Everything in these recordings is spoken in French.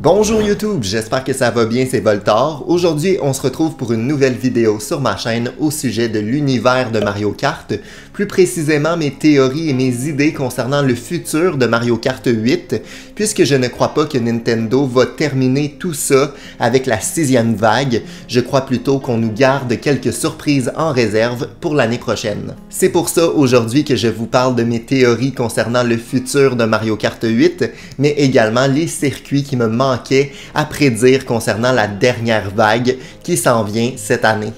Bonjour YouTube, j'espère que ça va bien, c'est Voltor. Aujourd'hui, on se retrouve pour une nouvelle vidéo sur ma chaîne au sujet de l'univers de Mario Kart, plus précisément mes théories et mes idées concernant le futur de Mario Kart 8, puisque je ne crois pas que Nintendo va terminer tout ça avec la 6e vague. Je crois plutôt qu'on nous garde quelques surprises en réserve pour l'année prochaine. C'est pour ça aujourd'hui que je vous parle de mes théories concernant le futur de Mario Kart 8, mais également les circuits qui me manquaient à prédire concernant la dernière vague qui s'en vient cette année.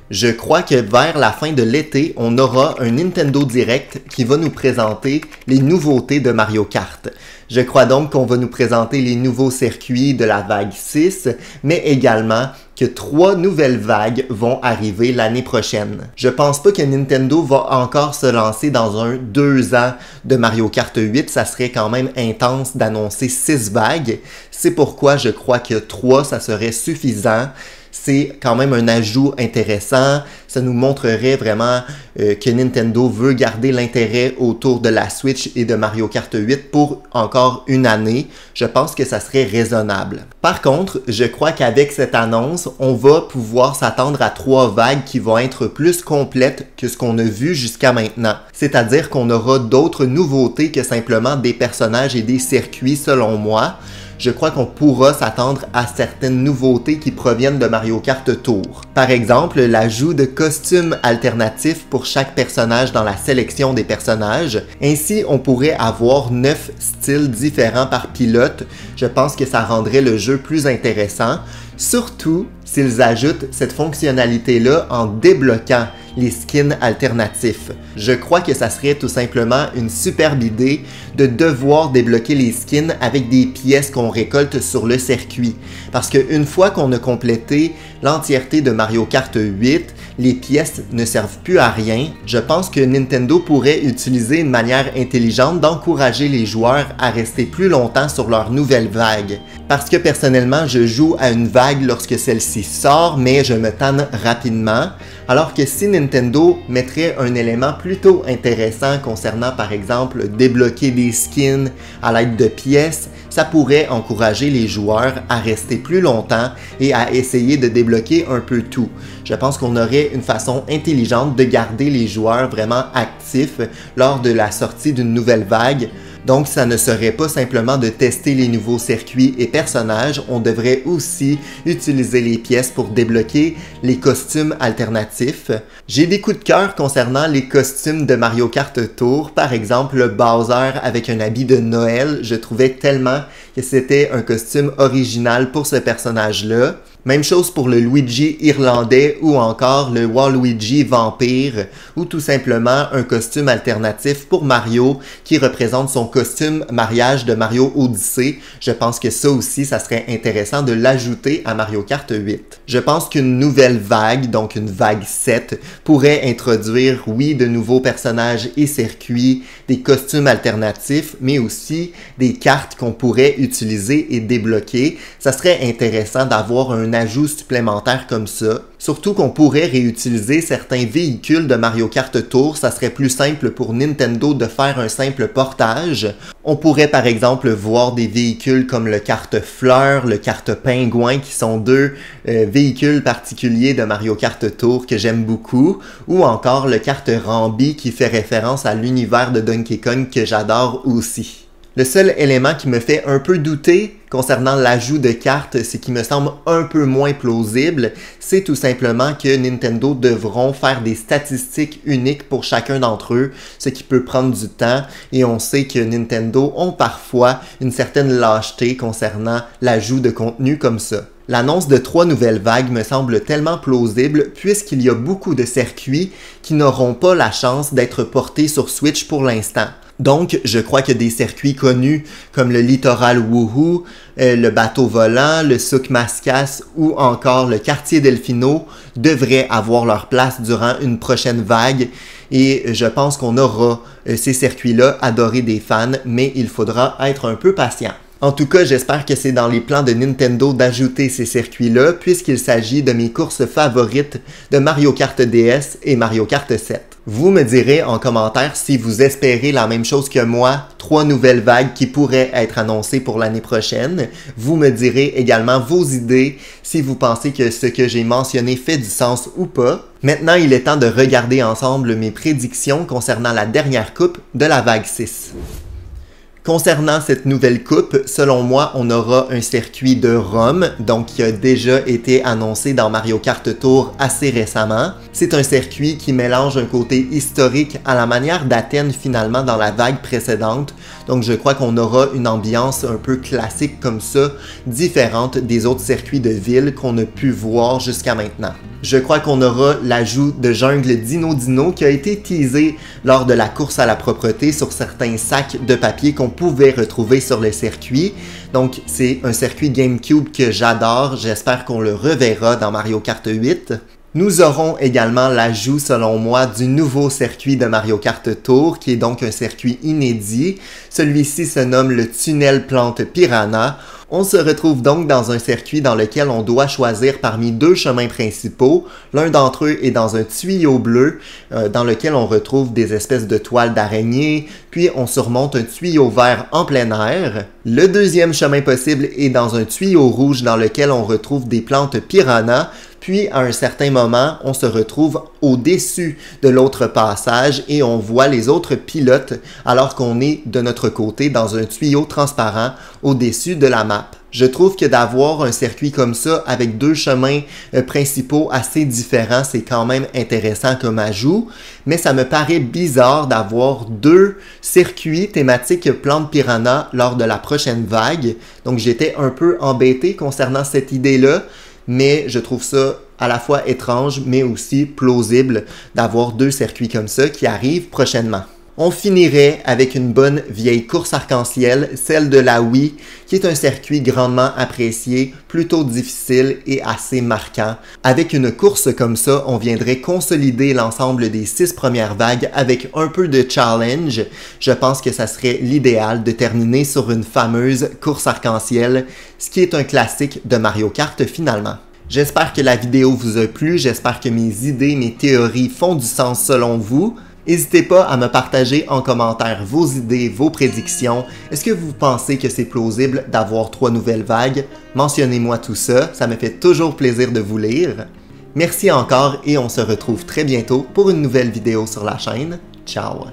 Je crois que vers la fin de l'été, on aura un Nintendo Direct qui va nous présenter les nouveautés de Mario Kart. Je crois donc qu'on va nous présenter les nouveaux circuits de la vague 6, mais également que 3 nouvelles vagues vont arriver l'année prochaine. Je pense pas que Nintendo va encore se lancer dans un 2 ans de Mario Kart 8, ça serait quand même intense d'annoncer 6 vagues. C'est pourquoi je crois que 3, ça serait suffisant. C'est quand même un ajout intéressant, ça nous montrerait vraiment que Nintendo veut garder l'intérêt autour de la Switch et de Mario Kart 8 pour encore une année. Je pense que ça serait raisonnable. Par contre, je crois qu'avec cette annonce, on va pouvoir s'attendre à 3 vagues qui vont être plus complètes que ce qu'on a vu jusqu'à maintenant. C'est-à-dire qu'on aura d'autres nouveautés que simplement des personnages et des circuits selon moi. Je crois qu'on pourra s'attendre à certaines nouveautés qui proviennent de Mario Kart Tour. Par exemple, l'ajout de costumes alternatifs pour chaque personnage dans la sélection des personnages. Ainsi, on pourrait avoir 9 styles différents par pilote. Je pense que ça rendrait le jeu plus intéressant. Surtout s'ils ajoutent cette fonctionnalité-là en débloquant les skins alternatifs. Je crois que ça serait tout simplement une superbe idée de devoir débloquer les skins avec des pièces qu'on récolte sur le circuit. Parce qu'une fois qu'on a complété l'entièreté de Mario Kart 8, les pièces ne servent plus à rien. Je pense que Nintendo pourrait utiliser une manière intelligente d'encourager les joueurs à rester plus longtemps sur leur nouvelle vague. Parce que personnellement, je joue à une vague lorsque celle-ci sort, mais je me tanne rapidement. Alors que si Nintendo mettrait un élément plutôt intéressant concernant par exemple débloquer des skins à l'aide de pièces, ça pourrait encourager les joueurs à rester plus longtemps et à essayer de débloquer un peu tout. Je pense qu'on aurait une façon intelligente de garder les joueurs vraiment actifs lors de la sortie d'une nouvelle vague. Donc, ça ne serait pas simplement de tester les nouveaux circuits et personnages, on devrait aussi utiliser les pièces pour débloquer les costumes alternatifs. J'ai des coups de cœur concernant les costumes de Mario Kart Tour, par exemple le Bowser avec un habit de Noël, je trouvais tellement que c'était un costume original pour ce personnage-là. Même chose pour le Luigi irlandais ou encore le Waluigi vampire ou tout simplement un costume alternatif pour Mario qui représente son costume mariage de Mario Odyssey. Je pense que ça aussi, ça serait intéressant de l'ajouter à Mario Kart 8. Je pense qu'une nouvelle vague, donc une vague 7, pourrait introduire, oui, de nouveaux personnages et circuits, des costumes alternatifs, mais aussi des cartes qu'on pourrait utiliser et débloquer. Ça serait intéressant d'avoir un ajout supplémentaire comme ça. Surtout qu'on pourrait réutiliser certains véhicules de Mario Kart Tour, ça serait plus simple pour Nintendo de faire un simple portage. On pourrait par exemple voir des véhicules comme le Kart Fleur, le Kart Pingouin qui sont deux véhicules particuliers de Mario Kart Tour que j'aime beaucoup, ou encore le Kart Rambi qui fait référence à l'univers de Donkey Kong que j'adore aussi. Le seul élément qui me fait un peu douter concernant l'ajout de cartes, ce qui me semble un peu moins plausible, c'est tout simplement que Nintendo devront faire des statistiques uniques pour chacun d'entre eux, ce qui peut prendre du temps, et on sait que Nintendo ont parfois une certaine lâcheté concernant l'ajout de contenu comme ça. L'annonce de 3 nouvelles vagues me semble tellement plausible puisqu'il y a beaucoup de circuits qui n'auront pas la chance d'être portés sur Switch pour l'instant. Donc, je crois que des circuits connus comme le Littoral Woohoo, le bateau volant, le Souk Mascas ou encore le quartier Delfino devraient avoir leur place durant une prochaine vague et je pense qu'on aura ces circuits-là adorés des fans, mais il faudra être un peu patient. En tout cas, j'espère que c'est dans les plans de Nintendo d'ajouter ces circuits-là puisqu'il s'agit de mes courses favorites de Mario Kart DS et Mario Kart 7. Vous me direz en commentaire si vous espérez la même chose que moi, 3 nouvelles vagues qui pourraient être annoncées pour l'année prochaine. Vous me direz également vos idées, si vous pensez que ce que j'ai mentionné fait du sens ou pas. Maintenant, il est temps de regarder ensemble mes prédictions concernant la dernière coupe de la vague 6. Concernant cette nouvelle coupe, selon moi, on aura un circuit de Rome, donc qui a déjà été annoncé dans Mario Kart Tour assez récemment. C'est un circuit qui mélange un côté historique à la manière d'Athènes finalement dans la vague précédente, donc je crois qu'on aura une ambiance un peu classique comme ça, différente des autres circuits de ville qu'on a pu voir jusqu'à maintenant. Je crois qu'on aura l'ajout de jungle Dino Dino qui a été teasé lors de la course à la propreté sur certains sacs de papier qu'on pouvait retrouver sur le circuit. Donc c'est un circuit GameCube que j'adore, j'espère qu'on le reverra dans Mario Kart 8. Nous aurons également l'ajout, selon moi, du nouveau circuit de Mario Kart Tour, qui est donc un circuit inédit. Celui-ci se nomme le tunnel plante Piranha. On se retrouve donc dans un circuit dans lequel on doit choisir parmi 2 chemins principaux. L'un d'entre eux est dans un tuyau bleu, dans lequel on retrouve des espèces de toiles d'araignée, puis on surmonte un tuyau vert en plein air. Le deuxième chemin possible est dans un tuyau rouge dans lequel on retrouve des plantes piranha. Puis, à un certain moment, on se retrouve au-dessus de l'autre passage et on voit les autres pilotes alors qu'on est de notre côté dans un tuyau transparent au-dessus de la map. Je trouve que d'avoir un circuit comme ça avec 2 chemins principaux assez différents, c'est quand même intéressant comme ajout, mais ça me paraît bizarre d'avoir 2 circuits thématiques plantes piranha lors de la prochaine vague. Donc j'étais un peu embêté concernant cette idée-là, mais je trouve ça à la fois étrange, mais aussi plausible d'avoir 2 circuits comme ça qui arrivent prochainement. On finirait avec une bonne vieille course arc-en-ciel, celle de la Wii, qui est un circuit grandement apprécié, plutôt difficile et assez marquant. Avec une course comme ça, on viendrait consolider l'ensemble des 6 premières vagues avec un peu de challenge. Je pense que ça serait l'idéal de terminer sur une fameuse course arc-en-ciel, ce qui est un classique de Mario Kart finalement. J'espère que la vidéo vous a plu, j'espère que mes idées, mes théories font du sens selon vous. N'hésitez pas à me partager en commentaire vos idées, vos prédictions. Est-ce que vous pensez que c'est plausible d'avoir 3 nouvelles vagues? Mentionnez-moi tout ça, ça me fait toujours plaisir de vous lire. Merci encore et on se retrouve très bientôt pour une nouvelle vidéo sur la chaîne. Ciao!